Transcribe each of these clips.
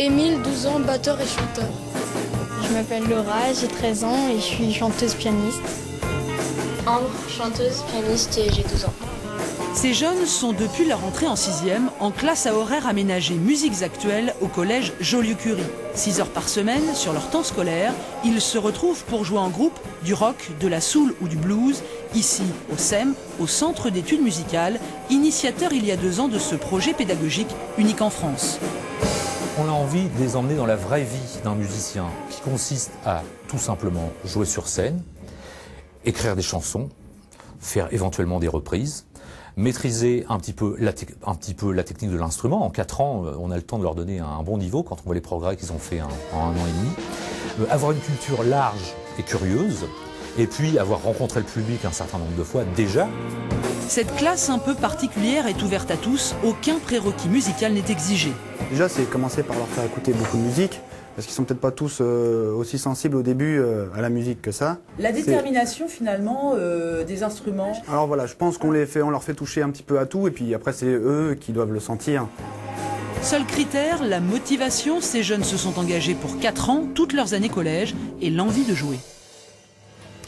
Émile, 12 ans, batteur et chanteur. Je m'appelle Laura, j'ai 13 ans et je suis chanteuse pianiste. Ambre, chanteuse, pianiste et j'ai 12 ans. Ces jeunes sont depuis leur entrée en 6e en classe à horaire aménagé musiques actuelles au collège Joliot-Curie. 6 heures par semaine, sur leur temps scolaire, ils se retrouvent pour jouer en groupe du rock, de la soul ou du blues, ici au CEM, au Centre d'études musicales, initiateur il y a 2 ans de ce projet pédagogique unique en France. On a envie de les emmener dans la vraie vie d'un musicien qui consiste à tout simplement jouer sur scène, écrire des chansons, faire éventuellement des reprises, maîtriser un petit peu la technique de l'instrument. En 4 ans, on a le temps de leur donner un bon niveau quand on voit les progrès qu'ils ont fait en 1 an et demi. Avoir une culture large et curieuse, et puis avoir rencontré le public un certain nombre de fois déjà. Cette classe un peu particulière est ouverte à tous, aucun prérequis musical n'est exigé. Déjà, c'est commencer par leur faire écouter beaucoup de musique, parce qu'ils sont peut-être pas tous aussi sensibles au début à la musique que ça. La détermination finalement des instruments. Alors voilà, je pense qu'on leur fait toucher un petit peu à tout, et puis après c'est eux qui doivent le sentir. Seul critère, la motivation. Ces jeunes se sont engagés pour 4 ans, toutes leurs années collège, et l'envie de jouer.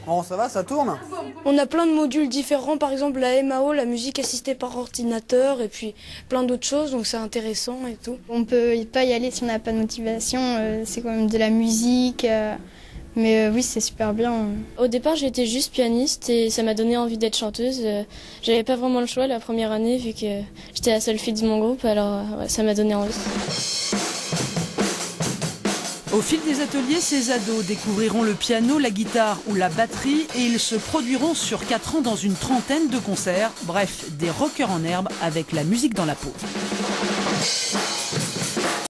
Oh, ça va, ça tourne? On a plein de modules différents, par exemple la MAO, la musique assistée par ordinateur, et puis plein d'autres choses, donc c'est intéressant et tout. On peut pas y aller si on n'a pas de motivation, c'est quand même de la musique, mais oui, c'est super bien. Au départ, j'étais juste pianiste et ça m'a donné envie d'être chanteuse. J'avais pas vraiment le choix la première année vu que j'étais la seule fille de mon groupe, alors ouais, ça m'a donné envie. Au fil des ateliers, ces ados découvriront le piano, la guitare ou la batterie et ils se produiront sur 4 ans dans une trentaine de concerts. Bref, des rockers en herbe avec la musique dans la peau.